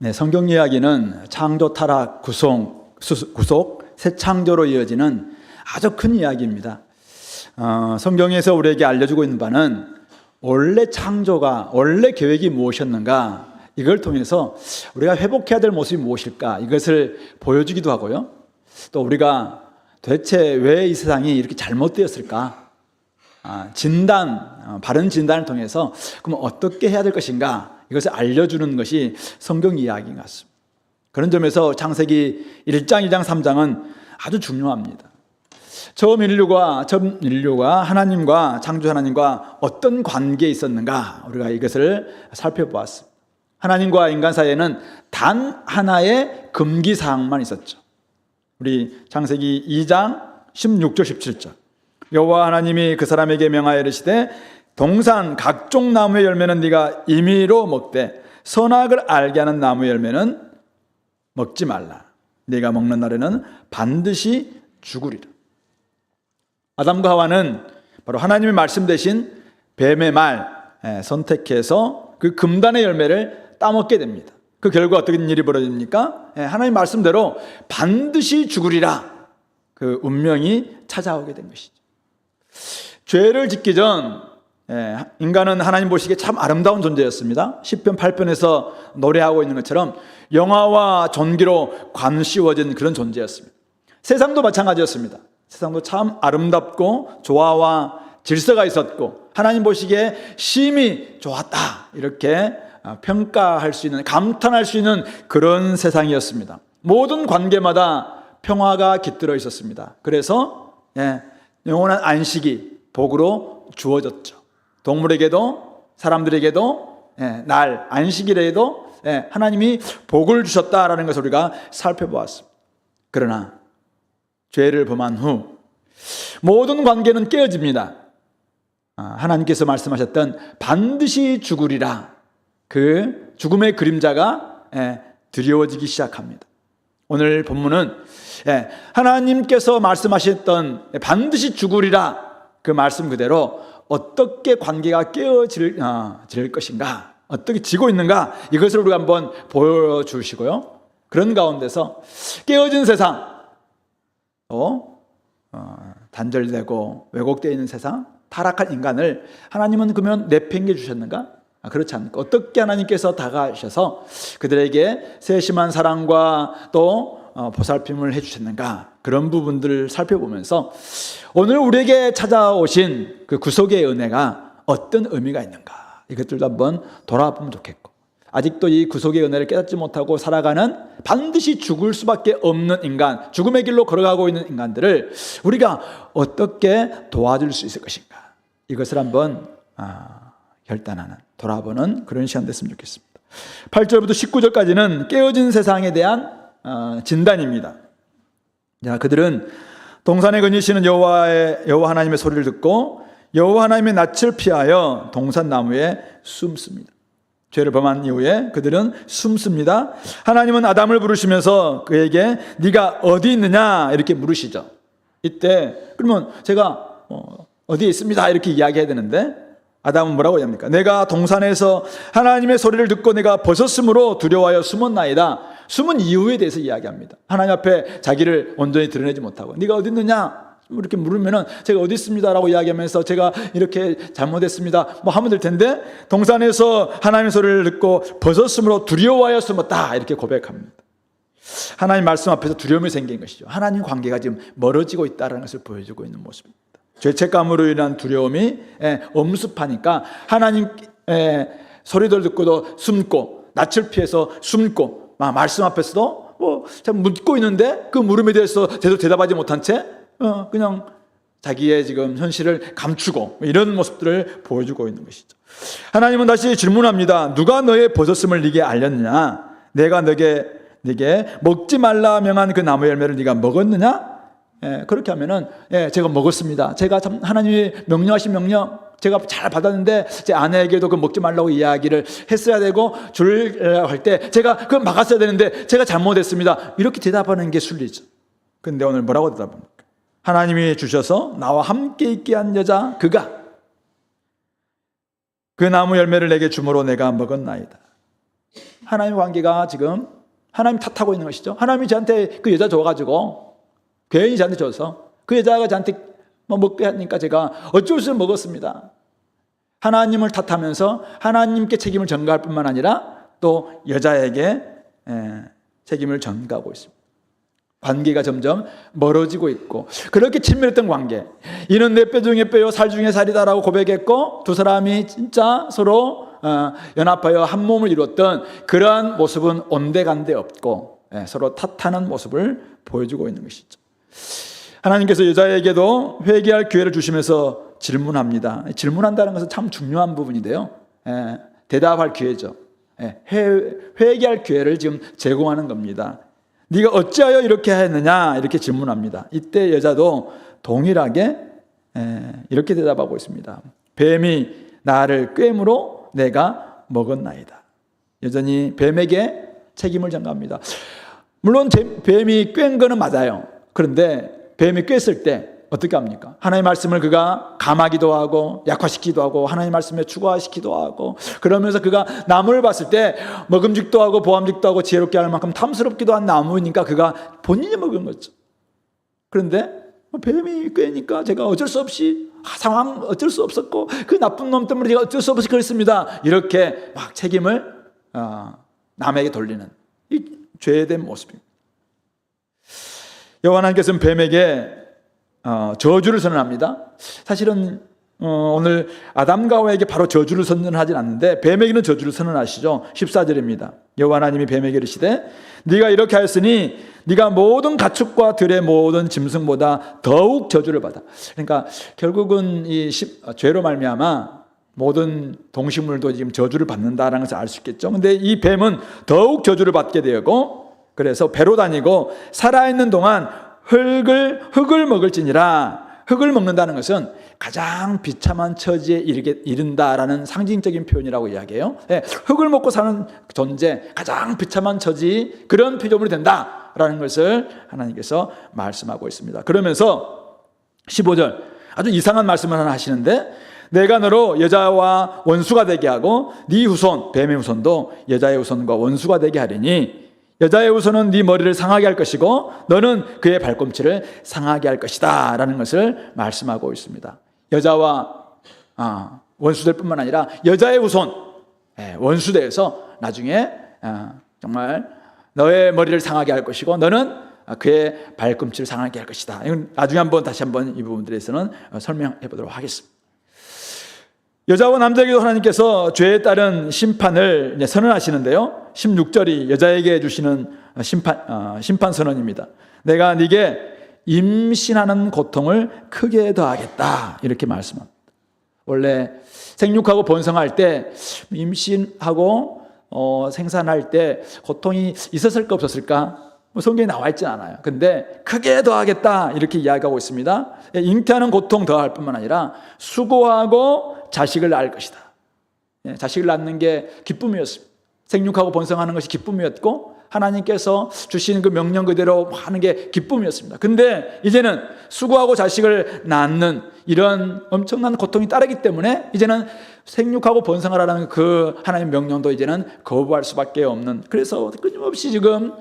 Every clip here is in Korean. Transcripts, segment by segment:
네, 성경 이야기는 창조, 타락, 구속, 새 창조로 이어지는 아주 큰 이야기입니다. 성경에서 우리에게 알려주고 있는 바는 원래 창조가, 원래 계획이 무엇이었는가, 이걸 통해서 우리가 회복해야 될 모습이 무엇일까, 이것을 보여주기도 하고요. 또 우리가 도대체 왜 이 세상이 이렇게 잘못되었을까, 바른 진단을 통해서 그럼 어떻게 해야 될 것인가, 이것을 알려주는 것이 성경 이야기인 것 같습니다. 그런 점에서 창세기 1장, 2장, 3장은 아주 중요합니다. 처음 인류가 하나님과, 창조 하나님과 어떤 관계에 있었는가, 우리가 이것을 살펴보았습니다. 하나님과 인간 사이에는 단 하나의 금기사항만 있었죠. 우리 창세기 2장 16절 17절, 여호와 하나님이 그 사람에게 명하여 이르시되 동산 각종 나무의 열매는 네가 임의로 먹되 선악을 알게 하는 나무의 열매는 먹지 말라. 네가 먹는 날에는 반드시 죽으리라. 아담과 하와는 바로 하나님의 말씀 대신 뱀의 말 선택해서 그 금단의 열매를 따먹게 됩니다. 그 결과 어떤 일이 벌어집니까? 하나님 말씀대로 반드시 죽으리라, 그 운명이 찾아오게 된 것이죠. 죄를 짓기 전 인간은 하나님 보시기에 참 아름다운 존재였습니다. 시편 8편에서 노래하고 있는 것처럼 영화와 존귀로 관씌워진 그런 존재였습니다. 세상도 마찬가지였습니다. 세상도 참 아름답고 조화와 질서가 있었고 하나님 보시기에 심히 좋았다, 이렇게 평가할 수 있는, 감탄할 수 있는 그런 세상이었습니다. 모든 관계마다 평화가 깃들어 있었습니다. 그래서 영원한 안식이 복으로 주어졌죠. 동물에게도 사람들에게도 날 안식일에도 하나님이 복을 주셨다라는 것을 우리가 살펴보았습니다. 그러나 죄를 범한 후 모든 관계는 깨어집니다. 하나님께서 말씀하셨던 반드시 죽으리라, 그 죽음의 그림자가 드리워지기 시작합니다. 오늘 본문은 하나님께서 말씀하셨던 반드시 죽으리라, 그 말씀 그대로 어떻게 관계가 깨어질 것인가, 어떻게 지고 있는가, 이것을 우리가 한번 보여주시고요. 그런 가운데서 깨어진 세상, 단절되고 왜곡되어 있는 세상, 타락한 인간을 하나님은 그러면 내팽개 주셨는가? 그렇지 않고 어떻게 하나님께서 다가가셔서 그들에게 세심한 사랑과 또 보살핌을 해주셨는가, 그런 부분들을 살펴보면서 오늘 우리에게 찾아오신 그 구속의 은혜가 어떤 의미가 있는가, 이것들도 한번 돌아보면 좋겠고, 아직도 이 구속의 은혜를 깨닫지 못하고 살아가는 반드시 죽을 수밖에 없는 인간, 죽음의 길로 걸어가고 있는 인간들을 우리가 어떻게 도와줄 수 있을 것인가, 이것을 한번 결단하는, 돌아보는 그런 시간 됐으면 좋겠습니다. 8절부터 19절까지는 깨어진 세상에 대한 진단입니다. 자, 그들은 동산에 거니시는 여호와 하나님의 소리를 듣고 여호와 하나님의 낯을 피하여 동산 나무에 숨습니다. 죄를 범한 이후에 그들은 숨습니다. 하나님은 아담을 부르시면서 그에게 네가 어디 있느냐, 이렇게 물으시죠. 이때 그러면 제가 어디에 있습니다, 이렇게 이야기해야 되는데 아담은 뭐라고 합니까? 내가 동산에서 하나님의 소리를 듣고 내가 벗었으므로 두려워하여 숨었나이다. 숨은 이유에 대해서 이야기합니다. 하나님 앞에 자기를 온전히 드러내지 못하고 네가 어디 있느냐 이렇게 물으면은 제가 어디 있습니다라고 이야기하면서 제가 이렇게 잘못했습니다 뭐 하면 될 텐데, 동산에서 하나님의 소리를 듣고 벗었으므로 두려워하여 숨었다, 이렇게 고백합니다. 하나님 말씀 앞에서 두려움이 생긴 것이죠. 하나님 관계가 지금 멀어지고 있다는 것을 보여주고 있는 모습입니다. 죄책감으로 인한 두려움이 엄습하니까 하나님 소리를 듣고도 숨고, 낯을 피해서 숨고, 말씀 앞에서도 참 묻고 있는데 그 물음에 대해서 제대로 대답하지 못한 채 그냥 자기의 지금 현실을 감추고, 이런 모습들을 보여주고 있는 것이죠. 하나님은 다시 질문합니다. 누가 너의 벗었음을 네게 알렸느냐? 내가 네게 먹지 말라 명한 그 나무 열매를 네가 먹었느냐? 그렇게 하면은 제가 먹었습니다. 제가 참 하나님이 명령하신 명령 제가 잘 받았는데 제 아내에게도 그 먹지 말라고 이야기를 했어야 되고 주려 할 때 제가 그걸 막았어야 되는데 제가 잘못했습니다, 이렇게 대답하는 게 순리죠. 근데 오늘 뭐라고 대답합니까? 하나님이 주셔서 나와 함께 있게 한 여자 그가 그 나무 열매를 내게 주므로 내가 먹었나이다. 하나님의 관계가 지금 하나님 탓하고 있는 것이죠. 하나님이 저한테 그 여자 줘가지고 괜히 저한테 줘서 그 여자가 저한테 뭐 먹게 하니까 제가 어쩔 수 없이 먹었습니다. 하나님을 탓하면서 하나님께 책임을 전가할 뿐만 아니라 또 여자에게 책임을 전가하고 있습니다. 관계가 점점 멀어지고 있고, 그렇게 친밀했던 관계, 이는 내 뼈 중에 뼈요 살 중에 살이다라고 고백했고, 두 사람이 진짜 서로 연합하여 한 몸을 이루었던 그러한 모습은 온데간데 없고 서로 탓하는 모습을 보여주고 있는 것이죠. 하나님께서 여자에게도 회개할 기회를 주시면서 질문합니다. 질문한다는 것은 참 중요한 부분인데요, 대답할 기회죠. 회개할 기회를 지금 제공하는 겁니다. 네가 어찌하여 이렇게 했느냐 이렇게 질문합니다. 이때 여자도 동일하게 이렇게 대답하고 있습니다. 뱀이 나를 꿰므로 내가 먹었나이다. 여전히 뱀에게 책임을 전가합니다. 물론 뱀이 꿰은 거는 맞아요. 그런데 뱀이 꿰었을 때 어떻게 합니까? 하나님의 말씀을 그가 감하기도 하고 약화시키기도 하고 하나님의 말씀에 추가시키기도 하고, 그러면서 그가 나무를 봤을 때 먹음직도 하고 보암직도 하고 지혜롭게 할 만큼 탐스럽기도 한 나무니까 그가 본인이 먹은 거죠. 그런데 뱀이 꿰니까 제가 어쩔 수 없이 상황 어쩔 수 없었고 그 나쁜 놈 때문에 제가 어쩔 수 없이 그랬습니다. 이렇게 막 책임을 남에게 돌리는 이 죄된 모습입니다. 여호와 하나님께서는 뱀에게 저주를 선언합니다. 사실은 오늘 아담과 하와에게 바로 저주를 선언하진 않는데 뱀에게는 저주를 선언하시죠. 14절입니다. 여호와 하나님이 뱀에게 이르시되 네가 이렇게 하였으니 네가 모든 가축과 들의 모든 짐승보다 더욱 저주를 받아. 그러니까 결국은 이 죄로 말미암아 모든 동식물도 지금 저주를 받는다라는 것을 알 수 있겠죠. 근데 이 뱀은 더욱 저주를 받게 되고, 그래서 배로 다니고 살아있는 동안 흙을 먹을지니라. 흙을 먹는다는 것은 가장 비참한 처지에 이른다라는 상징적인 표현이라고 이야기해요. 흙을 먹고 사는 존재, 가장 비참한 처지, 그런 피조물이 된다라는 것을 하나님께서 말씀하고 있습니다. 그러면서 15절 아주 이상한 말씀을 하나 하시는데, 내가 너로 여자와 원수가 되게 하고 네 후손, 뱀의 후손도 여자의 후손과 원수가 되게 하리니 여자의 후손은 네 머리를 상하게 할 것이고 너는 그의 발꿈치를 상하게 할 것이다 라는 것을 말씀하고 있습니다. 여자와 원수될 뿐만 아니라 여자의 후손, 원수대에서 나중에 정말 너의 머리를 상하게 할 것이고 너는 그의 발꿈치를 상하게 할 것이다. 이건 나중에 다시 한번 이 부분들에 대해서는 설명해 보도록 하겠습니다. 여자와 남자에게도 하나님께서 죄에 따른 심판을 선언하시는데요, 16절이 여자에게 주시는 심판 선언입니다. 내가 네게 임신하는 고통을 크게 더하겠다 이렇게 말씀합니다. 원래 생육하고 번성할 때 임신하고 생산할 때 고통이 있었을까 없었을까 성경에 나와 있지 않아요. 근데 크게 더하겠다 이렇게 이야기하고 있습니다. 잉태하는 고통 더할 뿐만 아니라 수고하고 자식을 낳을 것이다. 자식을 낳는 게 기쁨이었습니다. 생육하고 번성하는 것이 기쁨이었고 하나님께서 주신 그 명령 그대로 하는 게 기쁨이었습니다. 근데 이제는 수고하고 자식을 낳는 이런 엄청난 고통이 따르기 때문에 이제는 생육하고 번성하라는 그 하나님의 명령도 이제는 거부할 수밖에 없는, 그래서 끊임없이 지금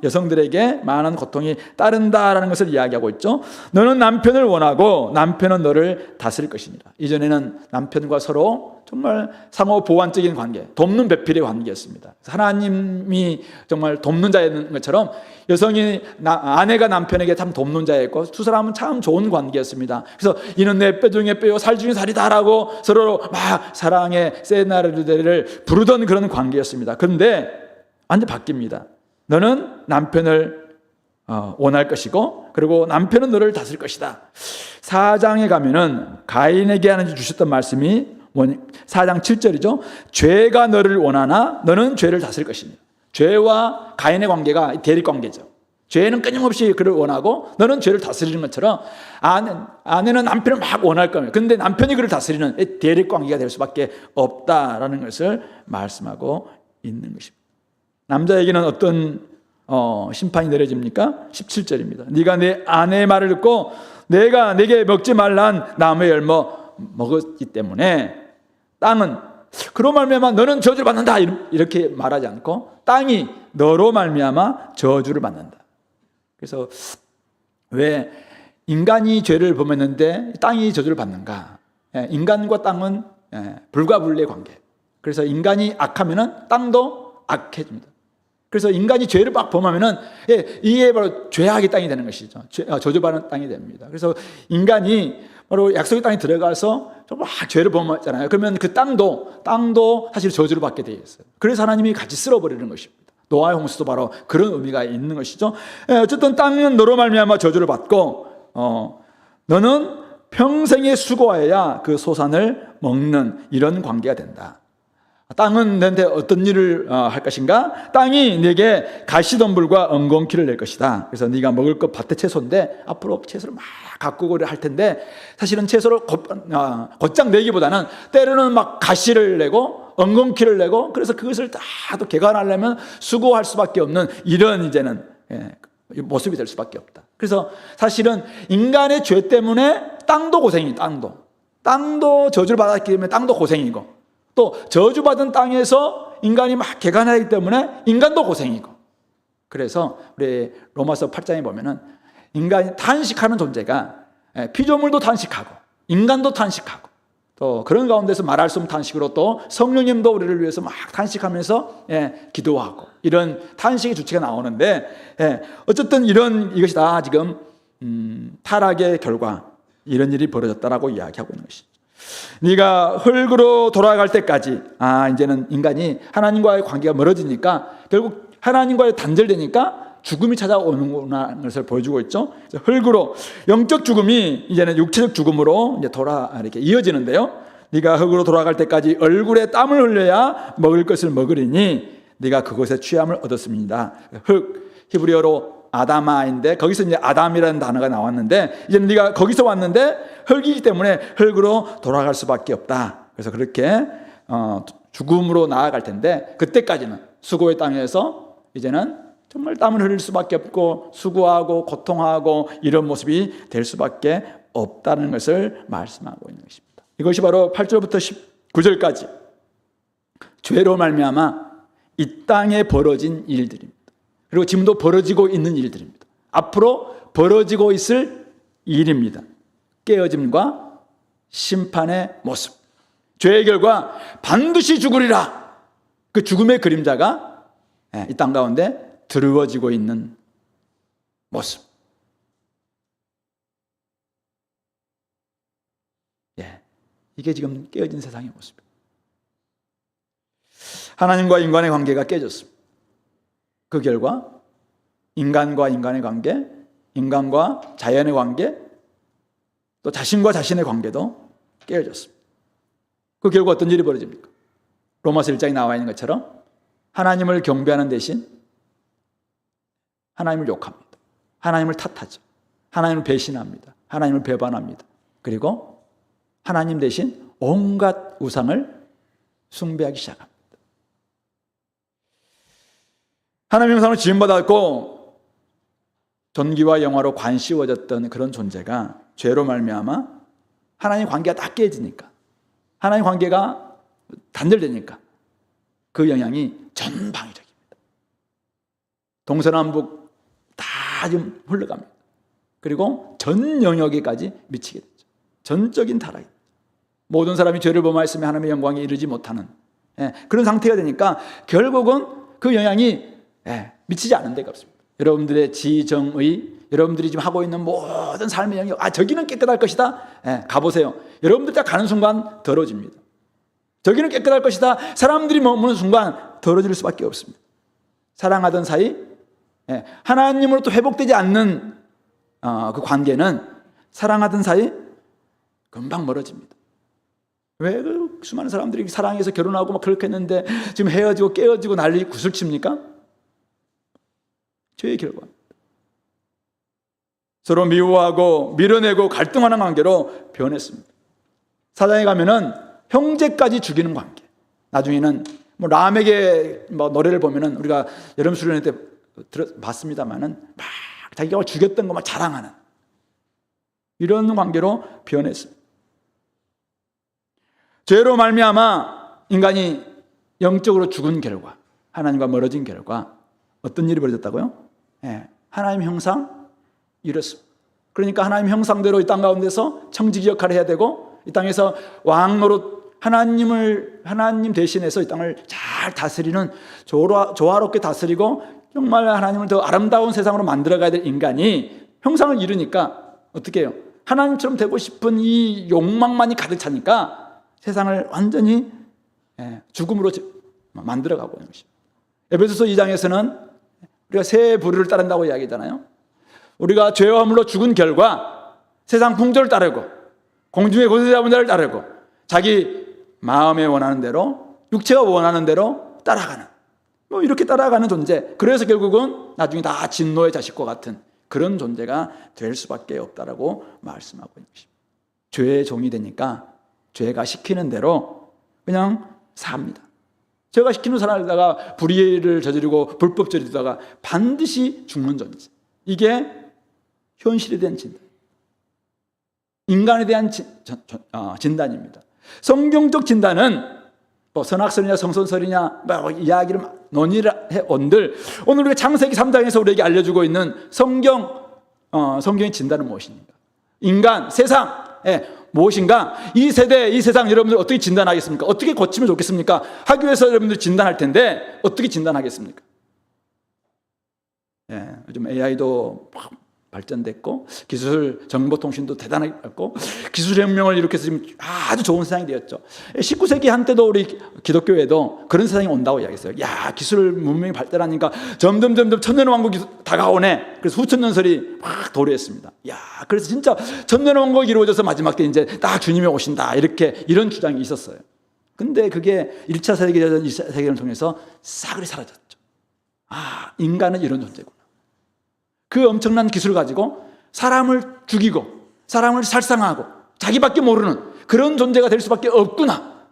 여성들에게 많은 고통이 따른다라는 것을 이야기하고 있죠. 너는 남편을 원하고 남편은 너를 다스릴 것이니라. 이전에는 남편과 서로 정말 상호 보완적인 관계, 돕는 배필의 관계였습니다. 하나님이 정말 돕는 자였는 것처럼 여성이 아내가 남편에게 참 돕는 자였고 두 사람은 참 좋은 관계였습니다. 그래서 이는 내 뼈 중에 뼈요 살 중에 살이다라고 서로 막 사랑의 세나르데를 부르던 그런 관계였습니다. 그런데 완전 바뀝니다. 너는 남편을 원할 것이고 그리고 남편은 너를 다스릴 것이다. 4장에 가면은 가인에게 하나님 주셨던 말씀이 4장 7절이죠. 죄가 너를 원하나 너는 죄를 다스릴 것이니. 죄와 가인의 관계가 대립관계죠. 죄는 끊임없이 그를 원하고 너는 죄를 다스리는 것처럼 아내는 남편을 막 원할 겁니다. 그런데 남편이 그를 다스리는 대립관계가 될 수밖에 없다라는 것을 말씀하고 있는 것입니다. 남자에게는 어떤 심판이 내려집니까? 17절입니다. 네가 내 아내의 말을 듣고 내가 내게 먹지 말란 나무의 열매 먹었기 때문에 땅은 그로 말미암아 너는 저주를 받는다 이렇게 말하지 않고 땅이 너로 말미암아 저주를 받는다. 그래서 왜 인간이 죄를 범했는데 땅이 저주를 받는가? 인간과 땅은 불가분리의 관계. 그래서 인간이 악하면은 땅도 악해집니다. 그래서 인간이 죄를 막 범하면은 이게 바로 죄악의 땅이 되는 것이죠. 저주받는 땅이 됩니다. 그래서 인간이 바로 약속의 땅에 들어가서 막 죄를 범했잖아요. 그러면 그 땅도 사실 저주를 받게 되어 있어요. 그래서 하나님이 같이 쓸어버리는 것입니다. 노아의 홍수도 바로 그런 의미가 있는 것이죠. 어쨌든 땅은 너로 말미암아 저주를 받고 너는 평생에 수고하여야 그 소산을 먹는 이런 관계가 된다. 땅은 너한테 어떤 일을 할 것인가? 땅이 네게 가시덤불과 엉겅퀴를 낼 것이다. 그래서 네가 먹을 것 밭의 채소인데 앞으로 채소를 막 가꾸고 할 텐데 사실은 채소를 곧장 내기보다는 때로는 막 가시를 내고 엉겅퀴를 내고 그래서 그것을 다 또 개간하려면 수고할 수밖에 없는 이런 이제는 모습이 될 수밖에 없다. 그래서 사실은 인간의 죄 때문에 땅도 고생이 땅도 저주를 받았기 때문에 땅도 고생이고 또 저주받은 땅에서 인간이 막 개간하기 때문에 인간도 고생이고 그래서 우리 로마서 8장에 보면은 인간이 탄식하는 존재가 피조물도 탄식하고 인간도 탄식하고 또 그런 가운데서 말할 수 없는 탄식으로 또 성령님도 우리를 위해서 막 탄식하면서 기도하고 이런 탄식의 주체가 나오는데 어쨌든 이것이 다 지금 타락의 결과 이런 일이 벌어졌다라고 이야기하고 있는 것이죠. 네가 흙으로 돌아갈 때까지 이제는 인간이 하나님과의 관계가 멀어지니까 결국 하나님과의 단절되니까 죽음이 찾아오는구나 것을 보여주고 있죠. 흙으로 영적 죽음이 이제는 육체적 죽음으로 이제 이렇게 이어지는데요. 네가 흙으로 돌아갈 때까지 얼굴에 땀을 흘려야 먹을 것을 먹으리니 네가 그곳에 취함을 얻었습니다. 흙 히브리어로 아다마인데 거기서 이제 아담이라는 단어가 나왔는데 이제 네가 거기서 왔는데 흙이기 때문에 흙으로 돌아갈 수밖에 없다. 그래서 그렇게 죽음으로 나아갈 텐데 그때까지는 수고의 땅에서 이제는 정말 땀을 흘릴 수밖에 없고 수고하고 고통하고 이런 모습이 될 수밖에 없다는 것을 말씀하고 있는 것입니다. 이것이 바로 8절부터 19절까지 죄로 말미암아 이 땅에 벌어진 일들입니다. 그리고 지금도 벌어지고 있는 일들입니다. 앞으로 벌어지고 있을 일입니다. 깨어짐과 심판의 모습. 죄의 결과 반드시 죽으리라. 그 죽음의 그림자가 이 땅 가운데 드러워지고 있는 모습. 이게 지금 깨어진 세상의 모습입니다. 하나님과 인간의 관계가 깨졌습니다. 그 결과 인간과 인간의 관계, 인간과 자연의 관계, 또 자신과 자신의 관계도 깨어졌습니다. 그 결과 어떤 일이 벌어집니까? 로마서 1장에 나와 있는 것처럼 하나님을 경배하는 대신 하나님을 욕합니다. 하나님을 탓하죠. 하나님을 배신합니다. 하나님을 배반합니다. 그리고 하나님 대신 온갖 우상을 숭배하기 시작합니다. 하나님의 형상으로 지음받았고 존귀와 영화로 관씌워졌던 그런 존재가 죄로 말미암아 하나님 관계가 다 깨지니까 하나님 관계가 단절되니까 그 영향이 전방위적입니다. 동서남북 다 지금 흘러갑니다. 그리고 전 영역에까지 미치게 되죠. 전적인 타락이 모든 사람이 죄를 범하였으면 하나님의 영광에 이르지 못하는 그런 상태가 되니까 결국은 그 영향이 미치지 않은 데가 없습니다. 여러분들의 지정의, 여러분들이 지금 하고 있는 모든 삶의 영역, 저기는 깨끗할 것이다. 가보세요. 여러분들 딱 가는 순간 더러집니다. 저기는 깨끗할 것이다. 사람들이 머무는 순간 더러질 수밖에 없습니다. 사랑하던 사이, 하나님으로부터 회복되지 않는 그 관계는 사랑하던 사이 금방 멀어집니다. 왜 그 수많은 사람들이 사랑해서 결혼하고 막 그렇게 했는데 지금 헤어지고 깨어지고 난리 구슬칩니까? 죄의 결과입니다. 서로 미워하고 밀어내고 갈등하는 관계로 변했습니다. 사장에 가면은 형제까지 죽이는 관계. 나중에는 라멕의 노래를 보면은 우리가 여름 수련회 때 봤습니다만은 막 자기가 죽였던 것만 자랑하는 이런 관계로 변했습니다. 죄로 말미암아 인간이 영적으로 죽은 결과, 하나님과 멀어진 결과 어떤 일이 벌어졌다고요? 하나님 형상 잃었습니다. 그러니까 하나님 형상대로 이 땅 가운데서 청지기 역할을 해야 되고, 이 땅에서 왕 노릇, 하나님 대신해서 이 땅을 잘 다스리는, 조화롭게 다스리고 정말 하나님을 더 아름다운 세상으로 만들어가야 될 인간이 형상을 잃으니까 어떻게 해요? 하나님처럼 되고 싶은 이 욕망만이 가득 차니까 세상을 완전히 죽음으로 만들어가고 있는 것입니다. 에베소서 2장에서는 우리가 새 부류를 따른다고 이야기하잖아요. 우리가 죄와 허물로 죽은 결과 세상 풍조를 따르고 공중의 고세 잡은 자를 따르고 자기 마음에 원하는 대로, 육체가 원하는 대로 따라가는, 이렇게 따라가는 존재. 그래서 결국은 나중에 다 진노의 자식과 같은 그런 존재가 될 수밖에 없다라고 말씀하고 있는 것입니다. 죄의 종이 되니까 죄가 시키는 대로 그냥 삽니다. 죄가 시키는 살다가 불의를 저지르고 불법 저지르다가 반드시 죽는 존재. 이게 현실에 대한 진단, 인간에 대한 진단입니다. 성경적 진단은 선악설이냐 성선설이냐 이야기를 논의를 해온들, 오늘 우리가 창세기 3장에서 우리에게 알려주고 있는 성경의 진단은 무엇입니까? 인간, 세상, 무엇인가? 이 세대, 이 세상 여러분들 어떻게 진단하겠습니까? 어떻게 고치면 좋겠습니까? 학교에서 여러분들 진단할 텐데 어떻게 진단하겠습니까? 요즘 AI도 발전됐고 기술 정보통신도 대단하게 발고 기술혁명을 일으켜서 지금 아주 좋은 세상이 되었죠. 19세기 한때도 우리 기독교에도 그런 세상이 온다고 이야기했어요. 야, 기술 문명이 발달하니까 점점 천년왕국이 다가오네. 그래서 후천년설이 막 도래했습니다. 야, 그래서 진짜 천년왕국이 이루어져서 마지막 때 이제 딱 주님이 오신다, 이런 주장이 있었어요. 근데 그게 1차 세계대전, 2차 세계대전을 통해서 싸그리 사라졌죠. 인간은 이런 존재구나. 그 엄청난 기술을 가지고 사람을 죽이고 사람을 살상하고 자기밖에 모르는 그런 존재가 될 수밖에 없구나,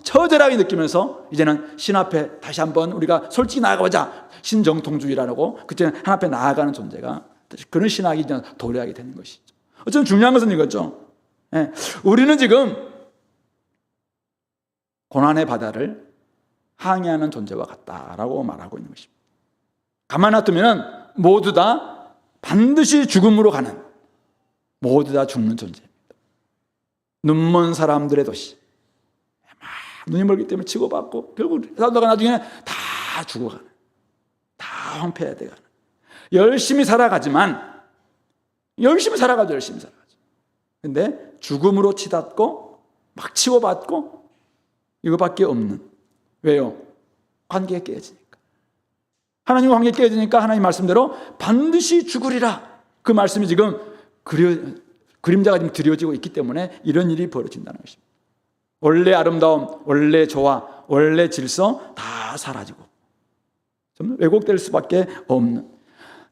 처절하게 느끼면서 이제는 신 앞에 다시 한번 우리가 솔직히 나아가보자, 신정통주의라고 그때 하나님 앞에 나아가는 존재가, 그런 신학이 이제 도래하게 되는 것이죠. 어쨌든 중요한 것은 이거죠. 우리는 지금 고난의 바다를 항해하는 존재와 같다라고 말하고 있는 것입니다. 가만 놔두면 모두 다 반드시 죽음으로 가는, 모두 다 죽는 존재입니다. 눈먼 사람들의 도시, 눈이 멀기 때문에 치고받고 결국 사도가 나중에는 다 죽어가는, 다 황폐해져가는, 열심히 살아가지만 열심히 살아가죠. 근데 죽음으로 치닫고 막 치고받고 이거밖에 없는. 왜요? 관계가 깨지니까. 하나님과 관계 깨지니까 하나님 말씀대로 반드시 죽으리라. 그 말씀이 지금 그림자가 지금 드려지고 있기 때문에 이런 일이 벌어진다는 것입니다. 원래 아름다움, 원래 조화, 원래 질서 다 사라지고 좀 왜곡될 수밖에 없는,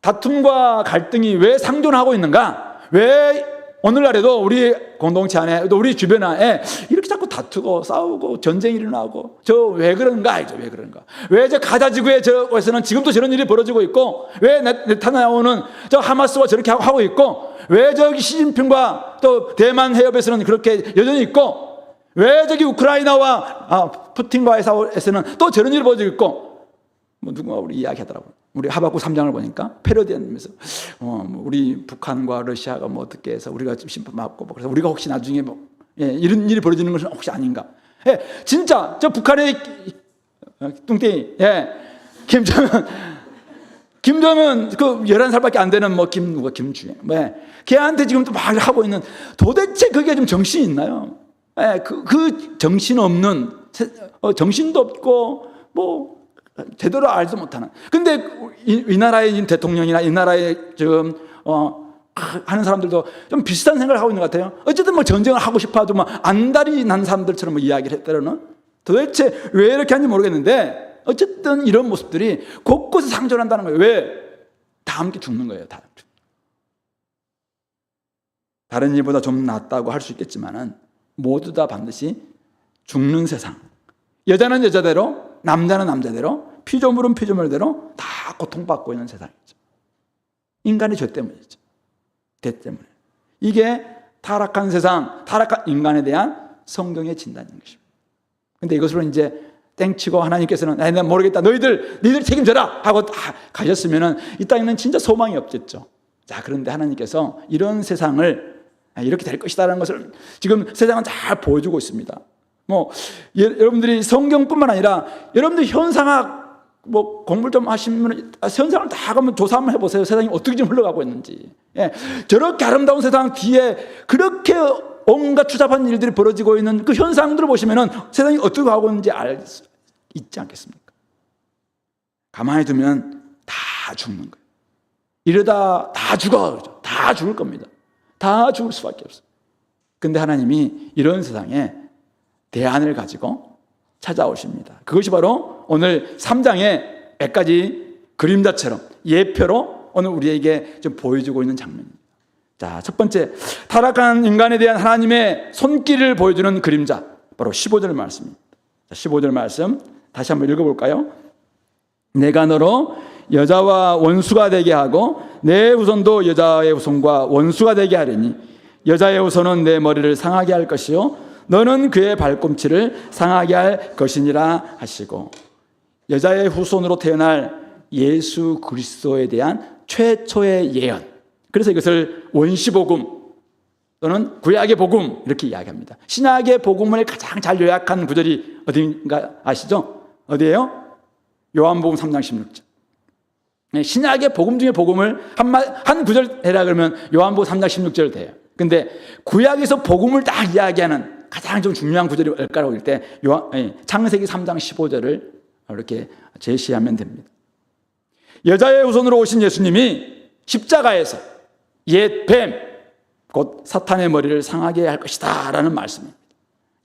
다툼과 갈등이 왜 상존하고 있는가? 왜 오늘날에도 우리 공동체 안에, 또 우리 주변 안에 이렇게 자꾸 다투고 싸우고 전쟁이 일어나고, 저 왜 그런가 알죠? 왜 그런가? 왜 저 가자지구에 저에서는 지금도 저런 일이 벌어지고 있고, 왜 네타냐후는 저 하마스와 저렇게 하고 있고, 왜 저기 시진핑과 또 대만 해협에서는 그렇게 여전히 있고, 왜 저기 우크라이나와 푸틴과에서는 또 저런 일이 벌어지고 있고, 누군가 우리 이야기하더라고요. 우리 하박국 3장을 보니까 패러디하면서 우리 북한과 러시아가 어떻게 해서 우리가 좀 심판 받고, 그래서 우리가 혹시 나중에 이런 일이 벌어지는 것은 혹시 아닌가? 진짜 저 북한의 뚱땡이 김정은 그 11살밖에 안 되는 김주영 걔한테 지금 또 막 하고 있는, 도대체 그게 좀 정신이 있나요? 그 정신 없는, 정신도 없고 제대로 알지도 못하는. 근데 이 나라의 대통령이나 이 나라의 지금 하는 사람들도 좀 비슷한 생각을 하고 있는 것 같아요. 어쨌든 전쟁을 하고 싶어도 안달이 난 사람들처럼 이야기를 했다는. 도대체 왜 이렇게 하는지 모르겠는데 어쨌든 이런 모습들이 곳곳에 상존한다는 거예요. 왜? 다 함께 죽는 거예요. 다른 일보다 좀 낫다고 할 수 있겠지만은 모두 다 반드시 죽는 세상. 여자는 여자대로, 남자는 남자대로, 피조물은 피조물대로 다 고통받고 있는 세상이죠. 인간의 죄 때문이죠. 죄 때문에. 이게 타락한 세상, 타락한 인간에 대한 성경의 진단인 것입니다. 근데 이것으로 이제 땡치고 하나님께서는 난 모르겠다, 너희들 책임져라 하고 다 가셨으면은 이 땅에는 진짜 소망이 없겠죠. 자, 그런데 하나님께서 이런 세상을 이렇게 될 것이다라는 것을 지금 세상은 잘 보여주고 있습니다. 여러분들이 성경뿐만 아니라 여러분들 현상학 공부를 좀 하시면 현상을 다 한번 조사 한번 해보세요. 세상이 어떻게 좀 흘러가고 있는지. 저렇게 아름다운 세상 뒤에 그렇게 온갖 추잡한 일들이 벌어지고 있는 그 현상들을 보시면은 세상이 어떻게 가고 있는지 알 수 있지 않겠습니까? 가만히 두면 다 죽는 거예요. 이러다 다 죽어. 다 죽을 겁니다. 다 죽을 수밖에 없어요. 근데 하나님이 이런 세상에 대안을 가지고 찾아오십니다. 그것이 바로 오늘 3장의 몇 가지 그림자처럼 예표로 오늘 우리에게 좀 보여주고 있는 장면입니다. 자, 첫 번째, 타락한 인간에 대한 하나님의 손길을 보여주는 그림자, 바로 15절 말씀입니다. 15절 말씀 다시 한번 읽어볼까요? 내가 너로 여자와 원수가 되게 하고 내 후손도 여자의 후손과 원수가 되게 하리니 여자의 후손은 내 머리를 상하게 할 것이요 너는 그의 발꿈치를 상하게 할 것이니라 하시고, 여자의 후손으로 태어날 예수 그리스도에 대한 최초의 예언, 그래서 이것을 원시복음 또는 구약의 복음 이렇게 이야기합니다. 신약의 복음을 가장 잘 요약한 구절이 어딘가 아시죠? 어디예요? 요한복음 3장 16절. 신약의 복음 중에 복음을 한 구절 해라 그러면 요한복음 3장 16절 돼요. 근데 구약에서 복음을 딱 이야기하는 가장 좀 중요한 구절이 뭘까라고 할 때 창세기 3장 15절을 이렇게 제시하면 됩니다. 여자의 후손으로 오신 예수님이 십자가에서 옛 뱀, 곧 사탄의 머리를 상하게 할 것이다 라는 말씀입니다.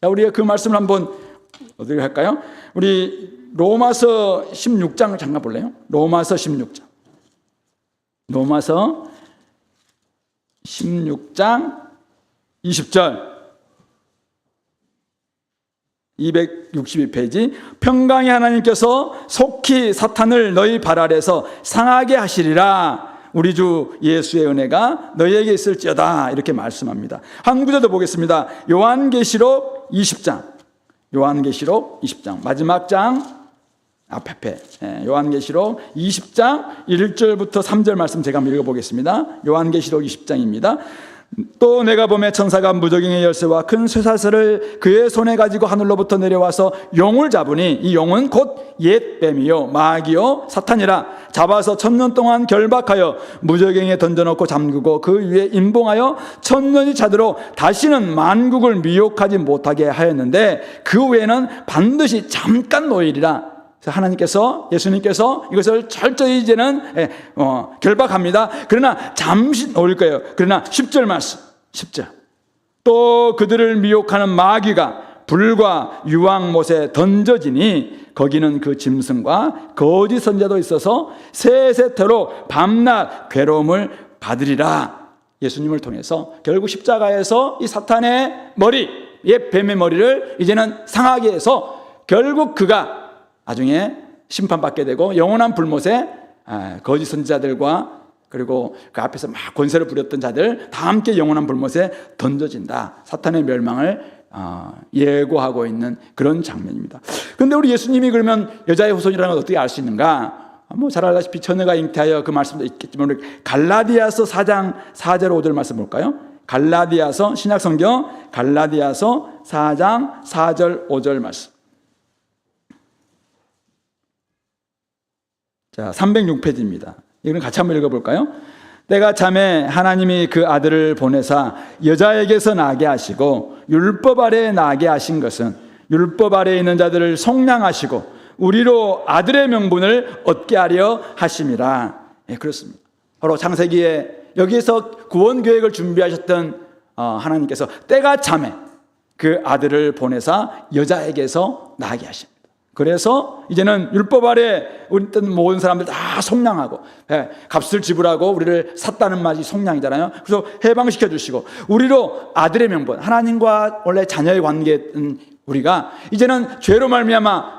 자, 우리가 그 말씀을 한번 어떻게 할까요? 우리 로마서 16장을 잠깐 볼래요? 로마서 16장. 로마서 16장 20절. 262페이지. 평강의 하나님께서 속히 사탄을 너희 발 아래서 상하게 하시리라. 우리 주 예수의 은혜가 너희에게 있을지어다. 이렇게 말씀합니다. 한 구절 더 보겠습니다. 요한계시록 20장. 요한계시록 20장. 마지막 장 앞에. 요한계시록 20장 1절부터 3절 말씀 제가 한번 읽어보겠습니다. 요한계시록 20장입니다. 또 내가 보매 천사가 무저갱의 열쇠와 큰 쇠사슬을 그의 손에 가지고 하늘로부터 내려와서 용을 잡으니 이 용은 곧 옛 뱀이요 마귀요 사탄이라. 잡아서 1000년 동안 결박하여 무저갱에 던져놓고 잠그고 그 위에 임봉하여 1000년이 차도록 다시는 만국을 미혹하지 못하게 하였는데 그 후에는 반드시 잠깐 노일이라. 하나님께서, 예수님께서 이것을 철저히 이제는 결박합니다. 그러나 잠시 놓을 거예요. 그러나 10절 말씀, 10절. 또 그들을 미혹하는 마귀가 불과 유황못에 던져지니 거기는 그 짐승과 거짓 선자도 있어서 세세토록 밤낮 괴로움을 받으리라. 예수님을 통해서 결국 십자가에서 이 사탄의 머리, 옛 뱀의 머리를 이제는 상하게 해서 결국 그가 나중에 심판받게 되고 영원한 불못에 거짓 선지자들과 그리고 그 앞에서 막 권세를 부렸던 자들 다 함께 영원한 불못에 던져진다. 사탄의 멸망을 예고하고 있는 그런 장면입니다. 그런데 우리 예수님이 그러면 여자의 후손이라는 걸 어떻게 알 수 있는가? 잘 알다시피 처녀가 잉태하여 그 말씀도 있겠지만 우리 갈라디아서 4장 4절 5절 말씀 볼까요? 갈라디아서 신약성경 갈라디아서 4장 4절 5절 말씀. 자, 306페이지입니다. 이건 같이 한번 읽어볼까요? 때가 참에 하나님이 그 아들을 보내사 여자에게서 나게 하시고 율법 아래에 나게 하신 것은 율법 아래에 있는 자들을 속량하시고 우리로 아들의 명분을 얻게 하려 하심이라. 그렇습니다. 바로 창세기에 여기에서 구원 계획을 준비하셨던 하나님께서 때가 참에 그 아들을 보내사 여자에게서 나게 하십니다. 그래서 이제는 율법 아래 우리 모든 사람들 다 속량하고 값을 지불하고 우리를 샀다는 말이 속량이잖아요. 그래서 해방시켜 주시고 우리로 아들의 명분, 하나님과 원래 자녀의 관계인 우리가 이제는 죄로 말미암아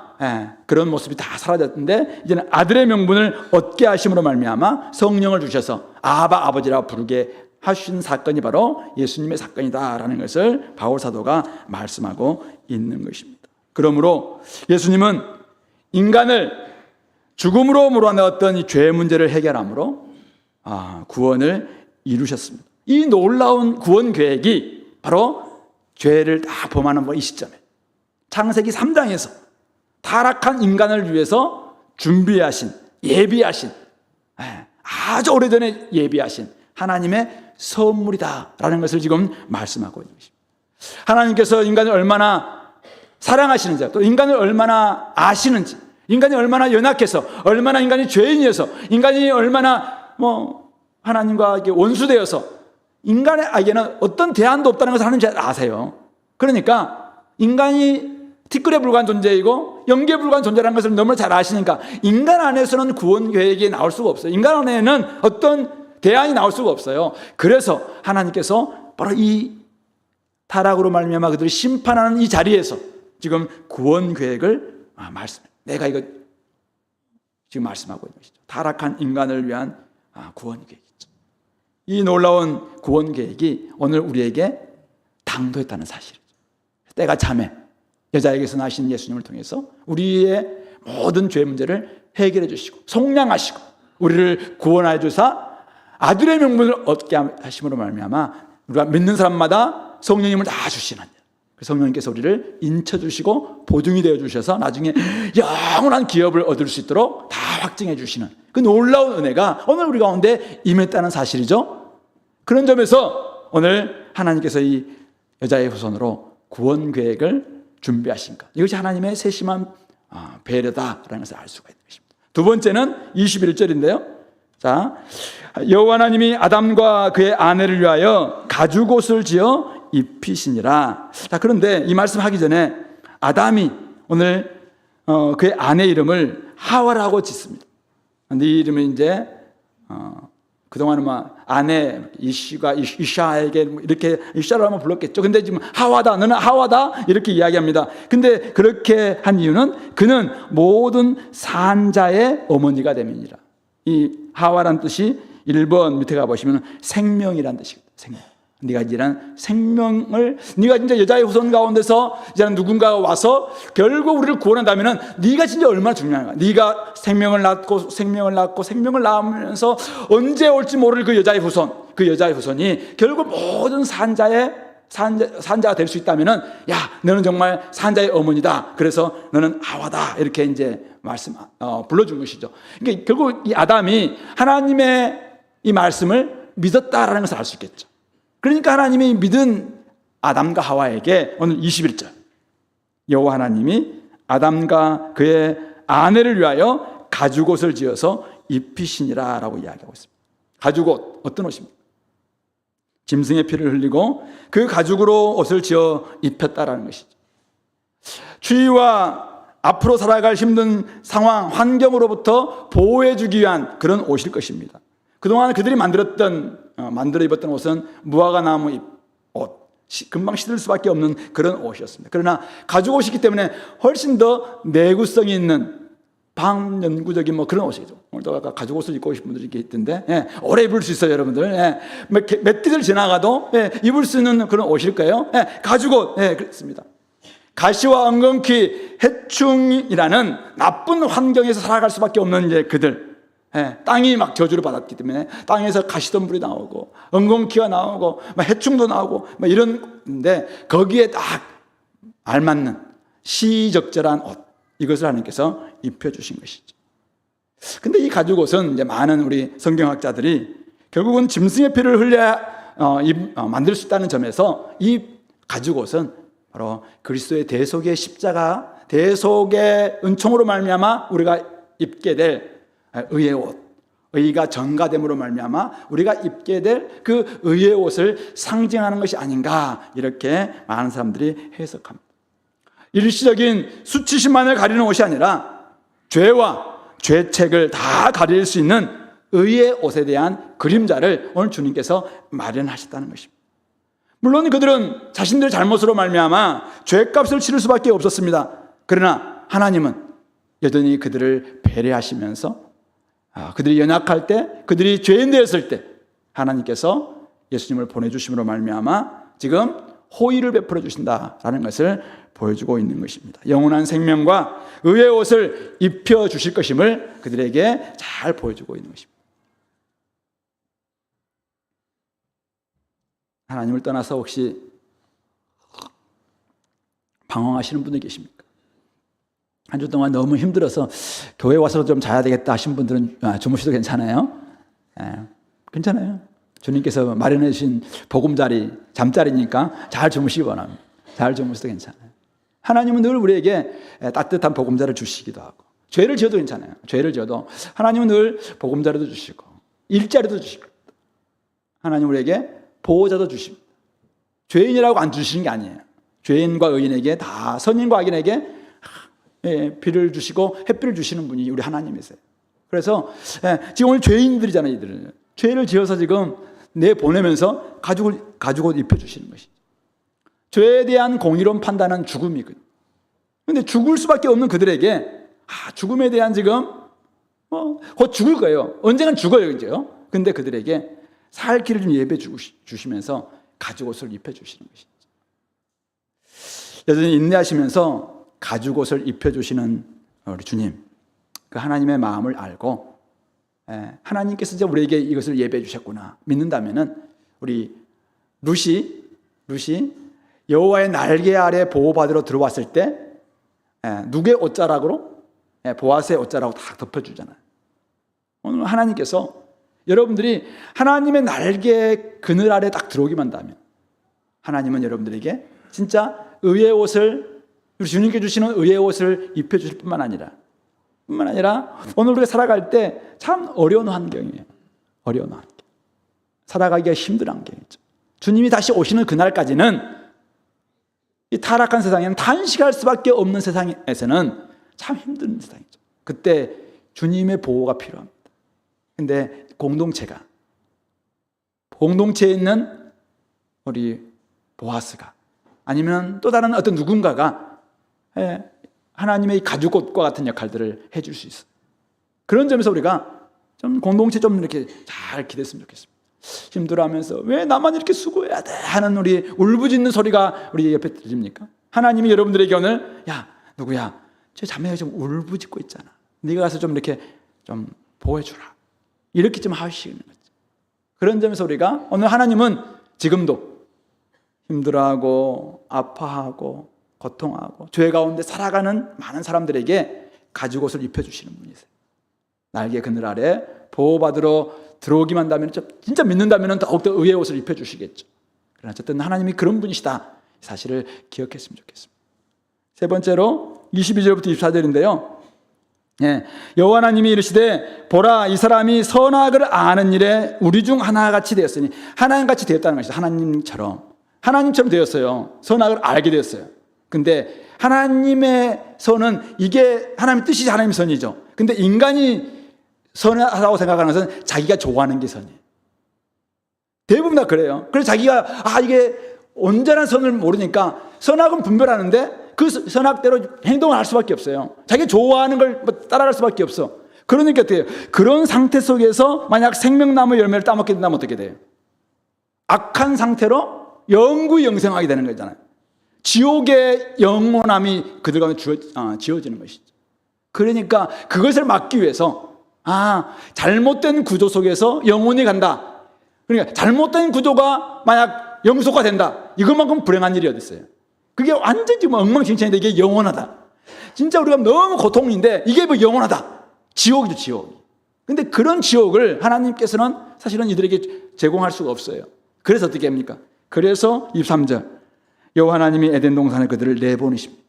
그런 모습이 다 사라졌는데 이제는 아들의 명분을 얻게 하심으로 말미암아 성령을 주셔서 아바 아버지라고 부르게 하신 사건이 바로 예수님의 사건이다라는 것을 바울 사도가 말씀하고 있는 것입니다. 그러므로 예수님은 인간을 죽음으로 몰아넣었던 이 죄의 문제를 해결함으로 구원을 이루셨습니다. 이 놀라운 구원 계획이 바로 죄를 다 범하는 이 시점에 창세기 3장에서 타락한 인간을 위해서 준비하신, 예비하신, 아주 오래전에 예비하신 하나님의 선물이다라는 것을 지금 말씀하고 있는 것입니다. 하나님께서 인간을 얼마나 사랑하시는지, 또 인간을 얼마나 아시는지, 인간이 얼마나 연약해서, 얼마나 인간이 죄인이어서, 인간이 얼마나 하나님과 원수되어서 인간에게는 어떤 대안도 없다는 것을 하나님 잘 아세요. 그러니까 인간이 티끌에 불과한 존재이고 영계에 불과한 존재라는 것을 너무 잘 아시니까 인간 안에서는 구원 계획이 나올 수가 없어요. 인간 안에는 어떤 대안이 나올 수가 없어요. 그래서 하나님께서 바로 이 타락으로 말미암아 그들을 심판하는 이 자리에서 지금 구원 계획을 말씀해요. 내가 이거 지금 말씀하고 있는 것이죠. 타락한 인간을 위한 구원 계획이죠. 이 놀라운 구원 계획이 오늘 우리에게 당도했다는 사실이죠. 때가 참에 여자에게서 나신 예수님을 통해서 우리의 모든 죄 문제를 해결해 주시고 속량하시고 우리를 구원하여 주사 아들의 명분을 얻게 하심으로 말미암아 우리가 믿는 사람마다 성령님을 다 주시는 그 성령님께서 우리를 인쳐주시고 보증이 되어주셔서 나중에 영원한 기업을 얻을 수 있도록 다 확증해 주시는 그 놀라운 은혜가 오늘 우리 가운데 임했다는 사실이죠. 그런 점에서 오늘 하나님께서 이 여자의 후손으로 구원 계획을 준비하신 것, 이것이 하나님의 세심한 배려다라는 것을 알 수가 있는 것입니다. 두 번째는 21절인데요. 자, 여호와 하나님이 아담과 그의 아내를 위하여 가죽옷을 지어 입히시니라. 자, 그런데 이 말씀하기 전에 아담이 오늘 그의 아내 이름을 하와라고 짓습니다. 근데 이 이름은 이제 그동안은 아내 이샤에게 이렇게 이샤로 한번 불렀겠죠. 근데 지금 하와다, 너는 하와다 이렇게 이야기합니다. 근데 그렇게 한 이유는 그는 모든 산자의 어머니가 됨이니라. 이 하와란 뜻이 1번 밑에 가보시면 생명이란 뜻이거든요. 생명. 네가 이제는 생명을, 네가 진짜 여자의 후손 가운데서 이제는 누군가가 와서 결국 우리를 구원한다면은 네가 진짜 얼마나 중요한가. 네가 생명을 낳고 생명을 낳으면서 언제 올지 모를 그 여자의 후손, 그 여자의 후손이 결국 모든 산자가 될 수 있다면은 야, 너는 정말 산자의 어머니다. 그래서 너는 하와다. 이렇게 이제 불러준 것이죠. 그러니까 결국 이 아담이 하나님의 이 말씀을 믿었다라는 것을 알 수 있겠죠. 그러니까 하나님이 믿은 아담과 하와에게 오늘 21절 여호와 하나님이 아담과 그의 아내를 위하여 가죽옷을 지어서 입히시니라 라고 이야기하고 있습니다. 가죽옷, 어떤 옷입니까? 짐승의 피를 흘리고 그 가죽으로 옷을 지어 입혔다라는 것이죠. 추위와 앞으로 살아갈 힘든 상황, 환경으로부터 보호해 주기 위한 그런 옷일 것입니다. 그동안 그들이 만들어 입었던 옷은 무화과 나무 옷, 금방 시들 수밖에 없는 그런 옷이었습니다. 그러나 가죽옷이기 때문에 훨씬 더 내구성이 있는 반연구적인 그런 옷이죠. 오늘도 아까 가죽옷을 입고 오신 분들이 있던데, 오래 입을 수 있어요, 여러분들. 몇 기를 지나가도 입을 수 있는 그런 옷일 거예요. 가죽옷, 그렇습니다. 가시와 엉겅퀴, 해충이라는 나쁜 환경에서 살아갈 수밖에 없는 이제 그들. 땅이 저주를 받았기 때문에 땅에서 가시덤불이 나오고 엉겅퀴가 나오고 해충도 나오고 이런데 거기에 딱 알맞는 시적절한 옷, 이것을 하나님께서 입혀주신 것이죠. 근데 이 가죽옷은 이제 많은 우리 성경학자들이 결국은 짐승의 피를 흘려야 만들 수 있다는 점에서 이 가죽옷은 바로 그리스도의 대속의 십자가, 대속의 은총으로 말미암아 우리가 입게 될 의의 옷, 의가 전가됨으로 말미암아 우리가 입게 될 그 의의 옷을 상징하는 것이 아닌가, 이렇게 많은 사람들이 해석합니다. 일시적인 수치심만을 가리는 옷이 아니라 죄와 죄책을 다 가릴 수 있는 의의 옷에 대한 그림자를 오늘 주님께서 마련하셨다는 것입니다. 물론 그들은 자신들의 잘못으로 말미암아 죄값을 치를 수밖에 없었습니다. 그러나 하나님은 여전히 그들을 배려하시면서 그들이 연약할 때, 그들이 죄인 되었을 때 하나님께서 예수님을 보내주심으로 말미암아 지금 호의를 베풀어 주신다라는 것을 보여주고 있는 것입니다. 영원한 생명과 의의 옷을 입혀 주실 것임을 그들에게 잘 보여주고 있는 것입니다. 하나님을 떠나서 혹시 방황하시는 분들 계십니까? 한 주 동안 너무 힘들어서 교회 와서 좀 자야 되겠다 하신 분들은 주무셔도 괜찮아요. 괜찮아요. 주님께서 마련해 주신 보금자리, 잠자리니까 잘 주무시기 바랍니다. 잘 주무셔도 괜찮아요. 하나님은 늘 우리에게 따뜻한 보금자를 주시기도 하고, 죄를 지어도 괜찮아요. 죄를 지어도 하나님은 늘 보금자리도 주시고 일자리도 주시고, 하나님 우리에게 보호자도 주십니다. 죄인이라고 안 주시는 게 아니에요. 죄인과 의인에게 다, 선인과 악인에게 비를 주시고 햇빛을 주시는 분이 우리 하나님이세요. 그래서 지금 오늘 죄인들이잖아요. 이들은 죄를 지어서 지금 내보내면서 가죽을 입혀주시는 것이죠. 죄에 대한 공의로운 판단은 죽음이거든요. 그런데 죽을 수밖에 없는 그들에게 죽음에 대한 지금 곧 죽을 거예요. 언젠간 죽어요. 이제요. 근데 그들에게 살 길을 좀 예배해 주시면서 가죽옷을 입혀주시는 것이죠. 여전히 인내하시면서 가죽옷을 입혀주시는 우리 주님, 그 하나님의 마음을 알고 하나님께서 이제 우리에게 이것을 예배해 주셨구나 믿는다면은, 우리 룻이 여호와의 날개 아래 보호받으러 들어왔을 때 누구의 옷자락으로? 보아스의 옷자락으로 다 덮어주잖아요. 오늘 하나님께서 여러분들이 하나님의 날개 그늘 아래 딱 들어오기만 한다면, 하나님은 여러분들에게 진짜 의의 옷을, 우리 주님께 주시는 의의 옷을 입혀주실 뿐만 아니라 오늘 우리가 살아갈 때 참 어려운 환경이에요. 어려운 환경, 살아가기가 힘든 환경이죠. 주님이 다시 오시는 그날까지는 이 타락한 세상에는 단식할 수밖에 없는 세상에서는 참 힘든 세상이죠. 그때 주님의 보호가 필요합니다. 근데 공동체에 있는 우리 보아스가, 아니면 또 다른 어떤 누군가가 하나님의 가죽옷과 같은 역할들을 해줄 수 있어요. 그런 점에서 우리가 좀 공동체 좀 이렇게 잘 기댔으면 좋겠습니다. 힘들어하면서 왜 나만 이렇게 수고해야 돼 하는 우리 울부짖는 소리가 우리 옆에 들립니까? 하나님이 여러분들에게 오늘, 야 누구야, 저 자매가 좀 울부짖고 있잖아, 네가 가서 좀 이렇게 좀 보호해주라, 이렇게 좀 하시는 거죠. 그런 점에서 우리가 오늘 하나님은 지금도 힘들어하고 아파하고 고통하고 죄 가운데 살아가는 많은 사람들에게 가죽옷을 입혀주시는 분이세요. 날개 그늘 아래 보호받으러 들어오기만 한다면, 진짜 믿는다면 더욱더 의의 옷을 입혀주시겠죠. 그러나 어쨌든 하나님이 그런 분이시다, 사실을 기억했으면 좋겠습니다. 세 번째로 22절부터 24절인데요. 여호와 하나님이 이르시되 보라, 이 사람이 선악을 아는 일에 우리 중 하나같이 되었으니, 하나님같이 되었다는 것이죠. 하나님처럼 되었어요. 선악을 알게 되었어요. 근데 하나님의 선은, 이게 하나님의 뜻이지, 하나님의 선이죠. 근데 인간이 선하다고 생각하는 것은 자기가 좋아하는 게 선이에요. 대부분 다 그래요. 그래서 자기가 이게 온전한 선을 모르니까 선악은 분별하는데 그 선악대로 행동을 할 수밖에 없어요. 자기가 좋아하는 걸 따라갈 수밖에 없어. 그러니까 어때요? 그런 상태 속에서 만약 생명나무 열매를 따먹게 된다면 어떻게 돼요? 악한 상태로 영구히 영생하게 되는 거잖아요. 지옥의 영원함이 그들 가운데 지어지는 것이죠. 그러니까 그것을 막기 위해서 잘못된 구조 속에서 영혼이 간다. 그러니까 잘못된 구조가 만약 영속화된다. 이것만큼 불행한 일이 어디 있어요? 그게 완전 지금 엉망진창인데 이게 영원하다. 진짜 우리가 너무 고통인데 이게 뭐 영원하다. 지옥이죠, 지옥. 근데 그런 지옥을 하나님께서는 사실은 이들에게 제공할 수가 없어요. 그래서 어떻게 합니까? 그래서 23절, 여호와 하나님이 에덴 동산에 그들을 내보내십니다.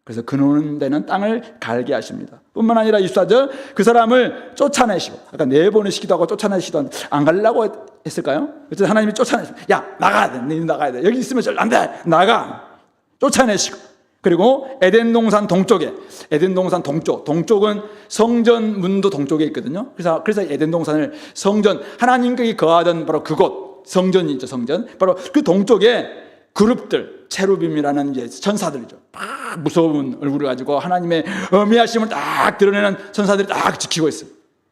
그래서 그노는 데는 땅을 갈게 하십니다. 뿐만 아니라 24절, 그 사람을 쫓아내시고, 아까 내보내시기도 하고 쫓아내시기도 하는데 안 가려고 했을까요? 그래서 하나님이 쫓아내시고, 야 나가야 돼, 너 나가야 돼, 여기 있으면 안 돼, 나가. 쫓아내시고, 그리고 에덴 동산 동쪽에, 에덴 동산 동쪽은 성전 문도 동쪽에 있거든요. 그래서 에덴 동산을 성전, 하나님께 거하던 바로 그곳, 성전이 있죠, 성전. 바로 그 동쪽에 그룹들, 체루빔이라는 이제 천사들이죠. 막 무서운 얼굴을 가지고 하나님의 어미하심을 딱 드러내는 천사들이 딱 지키고 있어요.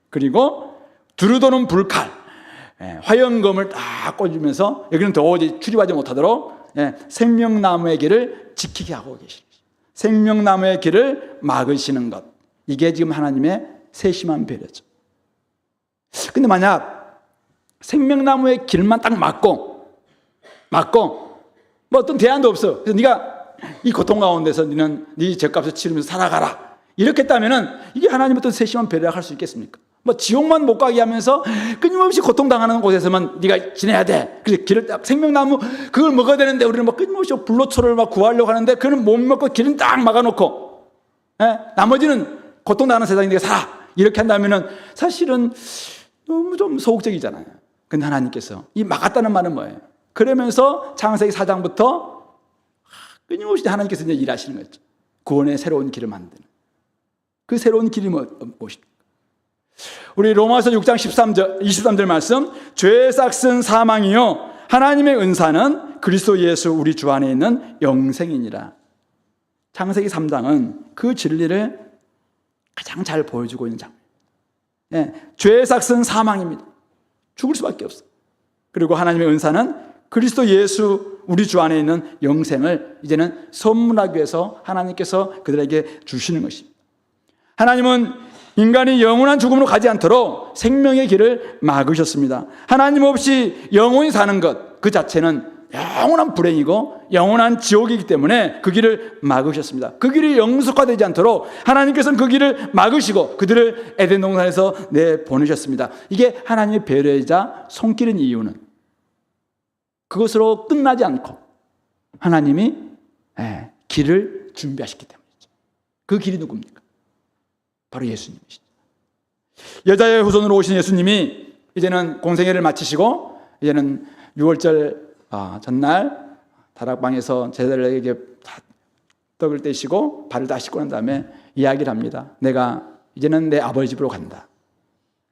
그리고 두루도는 불칼, 화영검을 딱 꽂으면서 여기는 도저히 출입하지 못하도록 생명나무의 길을 지키게 하고 계시는 것입니다. 생명나무의 길을 막으시는 것, 이게 지금 하나님의 세심한 배려죠. 근데 만약 생명나무의 길만 딱 막고 뭐 어떤 대안도 없어. 그래서 네가 이 고통 가운데서 너는 네 죄값을 치르면서 살아가라, 이렇게 했다면은 이게 하나님 어떤 세심한 배려를 할 수 있겠습니까? 뭐 지옥만 못 가게 하면서 끊임없이 고통당하는 곳에서만 네가 지내야 돼. 그래서 길을 딱, 생명나무 그걸 먹어야 되는데 우리는 막 끊임없이 불로초를 막 구하려고 하는데 그는 못 먹고 길은 딱 막아놓고, 나머지는 고통당하는 세상에 네가 살아, 이렇게 한다면은 사실은 너무 좀 소극적이잖아요. 근데 하나님께서 이 막았다는 말은 뭐예요? 그러면서 창세기 4장부터 끊임없이 하나님께서 이제 일하시는 거죠. 구원의 새로운 길을 만드는. 그 새로운 길이 무엇입니까? 우리 로마서 6장 23절 말씀, 죄의 싹은 사망이요 하나님의 은사는 그리스도 예수 우리 주 안에 있는 영생이니라. 창세기 3장은 그 진리를 가장 잘 보여주고 있는 장면. 죄의 싹은 사망입니다. 죽을 수밖에 없어. 그리고 하나님의 은사는 그리스도 예수 우리 주 안에 있는 영생을 이제는 선물하기 위해서 하나님께서 그들에게 주시는 것입니다. 하나님은 인간이 영원한 죽음으로 가지 않도록 생명의 길을 막으셨습니다. 하나님 없이 영원히 사는 것 그 자체는 영원한 불행이고 영원한 지옥이기 때문에 그 길을 막으셨습니다. 그 길이 영속화되지 않도록 하나님께서는 그 길을 막으시고 그들을 에덴 동산에서 내보내셨습니다. 이게 하나님의 배려이자 손길인 이유는 그것으로 끝나지 않고 하나님이 길을 준비하셨기 때문이죠. 그 길이 누굽니까? 바로 예수님이시죠. 여자의 후손으로 오신 예수님이 이제는 공생애를 마치시고 이제는 6월절 전날 다락방에서 제자들에게 떡을 떼시고 발을 다 씻고 난 다음에 이야기를 합니다. 내가 이제는 내 아버지 집으로 간다.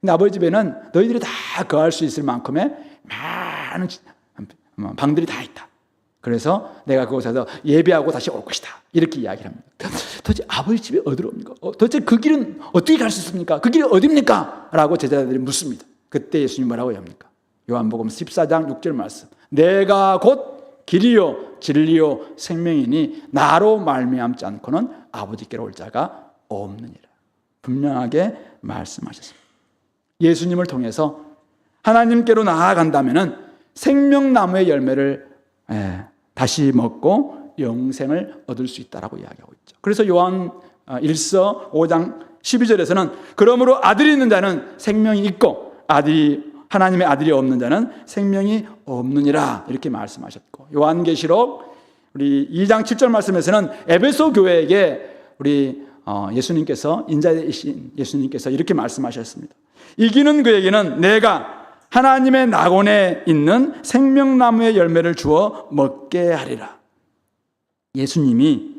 근데 아버지 집에는 너희들이 다 거할 수 있을 만큼의 많은 방들이 다 있다. 그래서 내가 그곳에서 예배하고 다시 올 것이다. 이렇게 이야기를 합니다. 도대체 아버지 집에 어디로 옵니까? 도대체 그 길은 어떻게 갈 수 있습니까? 그 길이 어디입니까? 라고 제자들이 묻습니다. 그때 예수님이 뭐라고 합니까? 요한복음 14장 6절 말씀. 내가 곧 길이요 진리요 생명이니 나로 말미암지 않고는 아버지께로 올 자가 없느니라. 분명하게 말씀하셨습니다. 예수님을 통해서 하나님께로 나아간다면은 생명나무의 열매를 다시 먹고 영생을 얻을 수 있다라고 이야기하고 있죠. 그래서 요한 1서 5장 12절에서는 그러므로 아들이 있는 자는 생명이 있고 하나님의 아들이 없는 자는 생명이 없느니라 이렇게 말씀하셨고, 요한계시록 우리 2장 7절 말씀에서는 에베소 교회에게 우리 예수님께서 인자이신 예수님께서 이렇게 말씀하셨습니다. 이기는 그에게는 내가 하나님의 낙원에 있는 생명나무의 열매를 주어 먹게 하리라. 예수님이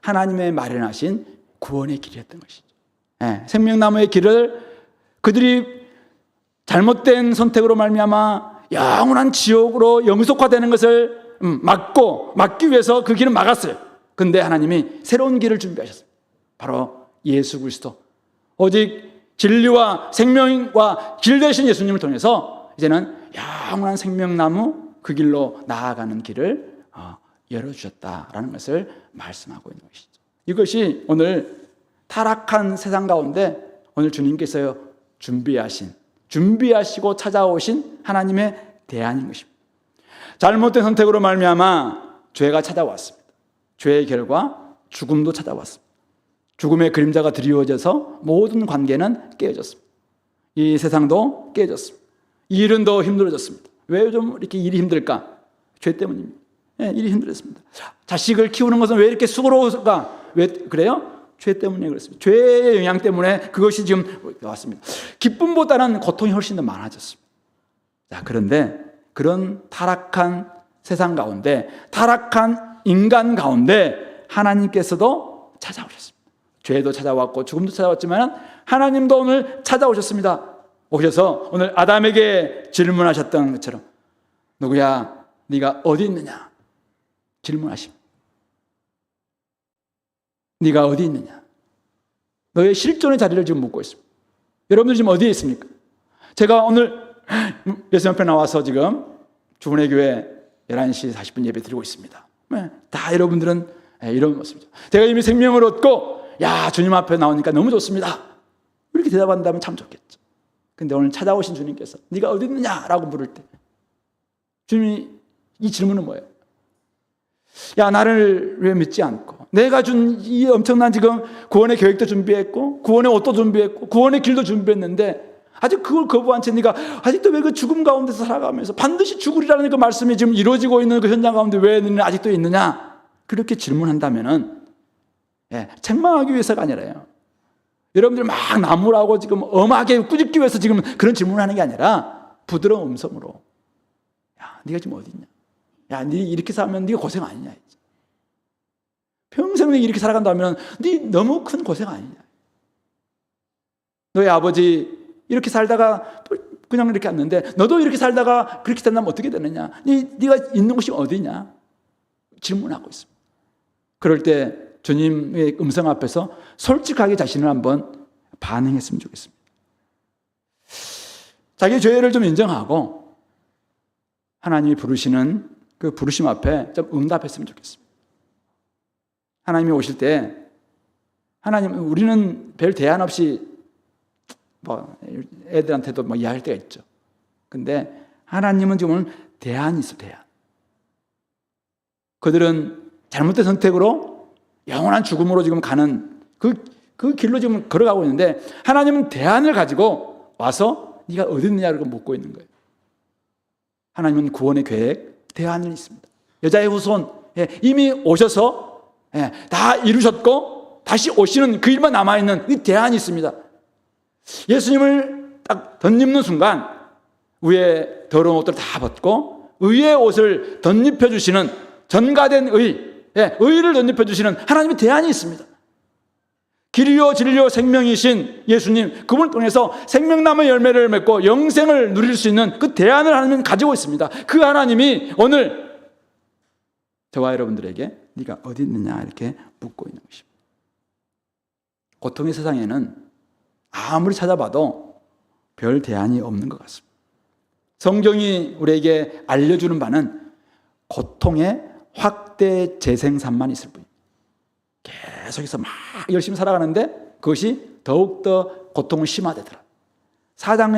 하나님의 마련하신 구원의 길이었던 것이죠. 생명나무의 길을 그들이 잘못된 선택으로 말미암아 영원한 지옥으로 영속화되는 것을 막기 위해서 그 길을 막았어요. 그런데 하나님이 새로운 길을 준비하셨습니다. 바로 예수 그리스도, 오직 진리와 생명과 길 되신 예수님을 통해서 이제는 영원한 생명나무 그 길로 나아가는 길을 열어주셨다라는 것을 말씀하고 있는 것이죠. 이것이 오늘 타락한 세상 가운데 오늘 주님께서 준비하시고 찾아오신 하나님의 대안인 것입니다. 잘못된 선택으로 말미암아 죄가 찾아왔습니다. 죄의 결과 죽음도 찾아왔습니다. 죽음의 그림자가 드리워져서 모든 관계는 깨어졌습니다. 이 세상도 깨어졌습니다. 일은 더 힘들어졌습니다. 왜 좀 이렇게 일이 힘들까? 죄 때문입니다. 일이 힘들었습니다. 자식을 키우는 것은 왜 이렇게 수고로울까? 왜 그래요? 죄 때문에 그렇습니다. 죄의 영향 때문에 그것이 지금 왔습니다. 기쁨보다는 고통이 훨씬 더 많아졌습니다. 자, 그런데 그런 타락한 세상 가운데, 타락한 인간 가운데 하나님께서도 찾아오셨습니다. 죄도 찾아왔고 죽음도 찾아왔지만 하나님도 오늘 찾아오셨습니다. 오셔서 오늘 아담에게 질문하셨던 것처럼 누구야? 네가 어디 있느냐? 질문하십니다. 네가 어디 있느냐? 너의 실존의 자리를 지금 묻고 있습니다. 여러분들 지금 어디에 있습니까? 제가 오늘 예수 옆에 나와서 지금 주문의 교회 11시 40분 예배 드리고 있습니다. 다 여러분들은 이런 모습이죠. 제가 이미 생명을 얻고 주님 앞에 나오니까 너무 좋습니다. 이렇게 대답한다면 참 좋겠죠. 근데 오늘 찾아오신 주님께서 네가 어디 있느냐라고 물을 때 주님이 이 질문은 뭐예요? 나를 왜 믿지 않고 내가 준 이 엄청난 지금 구원의 계획도 준비했고 구원의 옷도 준비했고 구원의 길도 준비했는데 아직 그걸 거부한 채 네가 아직도 왜 그 죽음 가운데서 살아가면서 반드시 죽으리라는 그 말씀이 지금 이루어지고 있는 그 현장 가운데 왜 너는 아직도 있느냐? 그렇게 질문한다면은 책망하기 위해서가 아니라요. 여러분들 막 나무라고 지금 엄하게 꾸짖기 위해서 지금 그런 질문을 하는 게 아니라 부드러운 음성으로 네가 지금 어디 있냐? 네 이렇게 살면 네가 고생 아니냐? 평생 이렇게 살아간다면 네 너무 큰 고생 아니냐? 너의 아버지 이렇게 살다가 그냥 이렇게 왔는데 너도 이렇게 살다가 그렇게 된다면 어떻게 되느냐? 네가 있는 곳이 어디냐? 질문하고 있습니다. 그럴 때 주님의 음성 앞에서 솔직하게 자신을 한번 반응했으면 좋겠습니다. 자기 죄를 좀 인정하고 하나님이 부르시는 그 부르심 앞에 좀 응답했으면 좋겠습니다. 하나님이 오실 때 하나님 우리는 별 대안 없이 애들한테도 이해할 때가 있죠. 근데 하나님은 지금 대안이 있어. 대안. 그들은 잘못된 선택으로 영원한 죽음으로 지금 가는 그 길로 지금 걸어가고 있는데 하나님은 대안을 가지고 와서 네가 어디 있느냐를 묻고 있는 거예요. 하나님은 구원의 계획, 대안이 있습니다. 여자의 후손 이미 오셔서 다 이루셨고 다시 오시는 그 일만 남아있는 이 대안이 있습니다. 예수님을 딱 덧입는 순간 위에 더러운 옷들을 다 벗고 의의 옷을 덧입혀주시는 전가된 의를 덧입혀주시는 하나님의 대안이 있습니다. 길이요 진리요 생명이신 예수님, 그분을 통해서 생명나무의 열매를 맺고 영생을 누릴 수 있는 그 대안을 하나님은 가지고 있습니다. 그 하나님이 오늘 저와 여러분들에게 네가 어디 있느냐 이렇게 묻고 있는 것입니다. 고통의 세상에는 아무리 찾아봐도 별 대안이 없는 것 같습니다. 성경이 우리에게 알려주는 바는 고통의 확대 재생산만 있을 뿐입니다. 계속해서 막 열심히 살아가는데 그것이 더욱더 고통을 심화되더라. 다음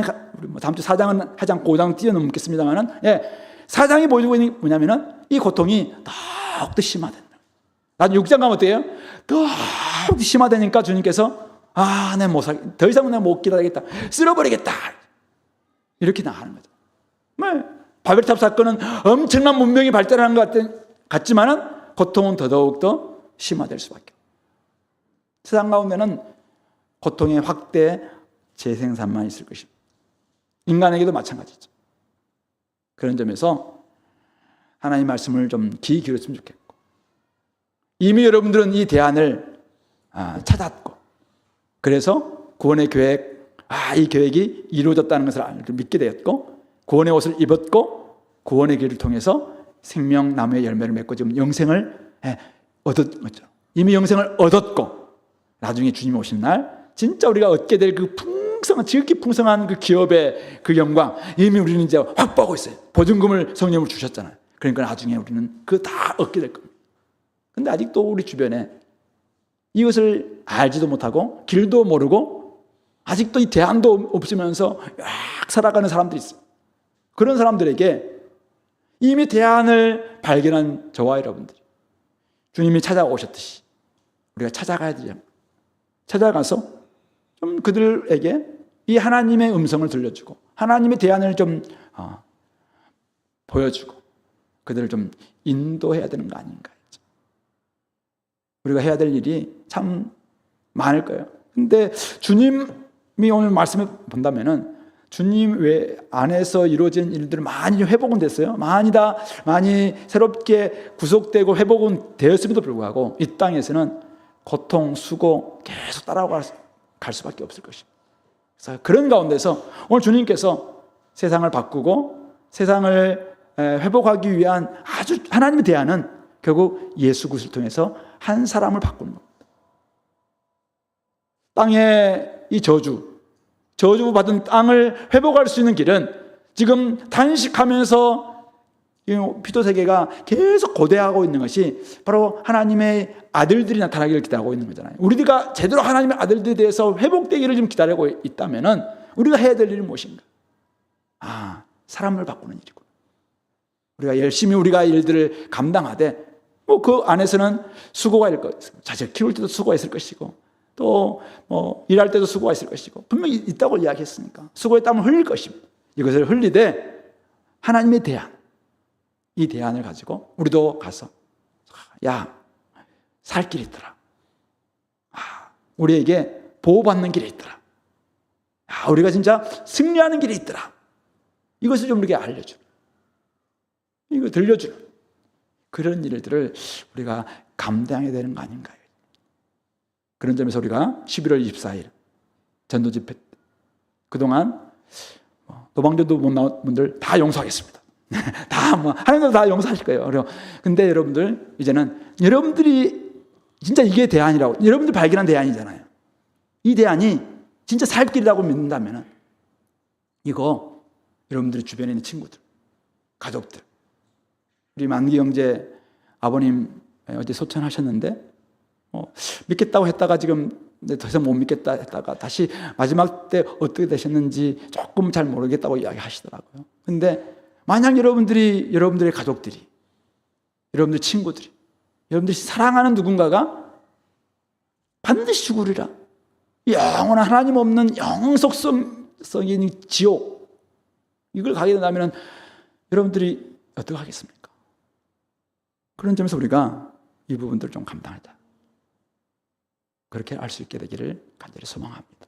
주 4장은 하지 않고 5장 뛰어넘겠습니다만은 4장이 보여주고 있는 게 뭐냐면은 이 고통이 더욱더 심화된다. 나중에 6장 가면 어때요? 더욱더 심화되니까 주님께서 내가 못 살, 더 이상은 내가 못 기다리겠다. 쓸어버리겠다. 이렇게 나가는 거죠. 바벨탑 사건은 엄청난 문명이 발달하는 것 같지만은 고통은 더더욱더 심화될 수밖에 없어요. 세상 가운데는 고통의 확대, 재생산만 있을 것입니다. 인간에게도 마찬가지죠. 그런 점에서 하나님 말씀을 좀 귀 기울였으면 좋겠고 이미 여러분들은 이 대안을 찾았고 그래서 구원의 계획, 이 계획이 이루어졌다는 것을 믿게 되었고 구원의 옷을 입었고 구원의 길을 통해서 생명나무의 열매를 맺고 지금 영생을 얻었죠. 이미 영생을 얻었고 나중에 주님이 오신 날 진짜 우리가 얻게 될 그 풍성한 지극히 풍성한 그 기업의 그 영광 이미 우리는 이제 확보하고 있어요. 보증금을 성령을 주셨잖아요. 그러니까 나중에 우리는 그거 다 얻게 될 겁니다. 근데 아직도 우리 주변에 이것을 알지도 못하고 길도 모르고 아직도 이 대안도 없으면서 약 살아가는 사람들이 있어요. 그런 사람들에게 이미 대안을 발견한 저와 여러분들이 주님이 찾아오셨듯이 우리가 찾아가야 되죠. 찾아가서 좀 그들에게 이 하나님의 음성을 들려주고 하나님의 대안을 좀 보여주고 그들을 좀 인도해야 되는 거 아닌가. 우리가 해야 될 일이 참 많을 거예요. 근데 주님이 오늘 말씀을 본다면은 주님 외 안에서 이루어진 일들을 많이 회복은 됐어요. 많이 새롭게 구속되고 회복은 되었음에도 불구하고 이 땅에서는 고통, 수고 계속 따라갈 수밖에 없을 것입니다. 그래서 그런 가운데서 오늘 주님께서 세상을 바꾸고 세상을 회복하기 위한 아주 하나님의 대안은 결국 예수 그리스도를 통해서 한 사람을 바꾸는 겁니다. 땅의 이 저주받은 땅을 회복할 수 있는 길은 지금 단식하면서 피도 세계가 계속 고대하고 있는 것이 바로 하나님의 아들들이 나타나기를 기다리고 있는 거잖아요. 우리가 제대로 하나님의 아들들에 대해서 회복되기를 좀 기다리고 있다면은 우리가 해야 될 일은 무엇인가? 사람을 바꾸는 일이고, 우리가 열심히 우리가 일들을 감당하되 그 안에서는 수고가 있을 것이고, 자식 키울 때도 수고가 있을 것이고, 또 일할 때도 수고가 있을 것이고, 분명히 있다고 이야기했으니까 수고의 땀을 흘릴 것입니다. 이것을 흘리되 하나님의 대안, 이 대안을 가지고 우리도 가서 살 길이 있더라. 우리에게 보호받는 길이 있더라. 우리가 진짜 승리하는 길이 있더라. 이것을 좀 우리에게 알려주는, 이거 들려주는 그런 일들을 우리가 감당해야 되는 거 아닌가요? 그런 점에서 우리가 11월 24일 전도 집회 그동안 노방전도 못 나온 분들 다 용서하겠습니다. 하나님도 다 용서하실 거예요. 근데 여러분들, 이제는 여러분들이 진짜 이게 대안이라고, 여러분들 발견한 대안이잖아요. 이 대안이 진짜 살 길이라고 믿는다면 이거 여러분들의 주변에 있는 친구들, 가족들, 우리 만기 형제 아버님 어제 소천하셨는데 믿겠다고 했다가 지금 더 이상 못 믿겠다 했다가 다시 마지막 때 어떻게 되셨는지 조금 잘 모르겠다고 이야기하시더라고요. 근데 만약 여러분들의 가족들이, 여러분들 친구들이, 여러분들이 사랑하는 누군가가 반드시 죽으리라, 영원한 하나님 없는 영속성인 지옥, 이걸 가게 된다면 여러분들이 어떻게 하겠습니까? 그런 점에서 우리가 이 부분들을 좀 감당하자, 그렇게 알 수 있게 되기를 간절히 소망합니다.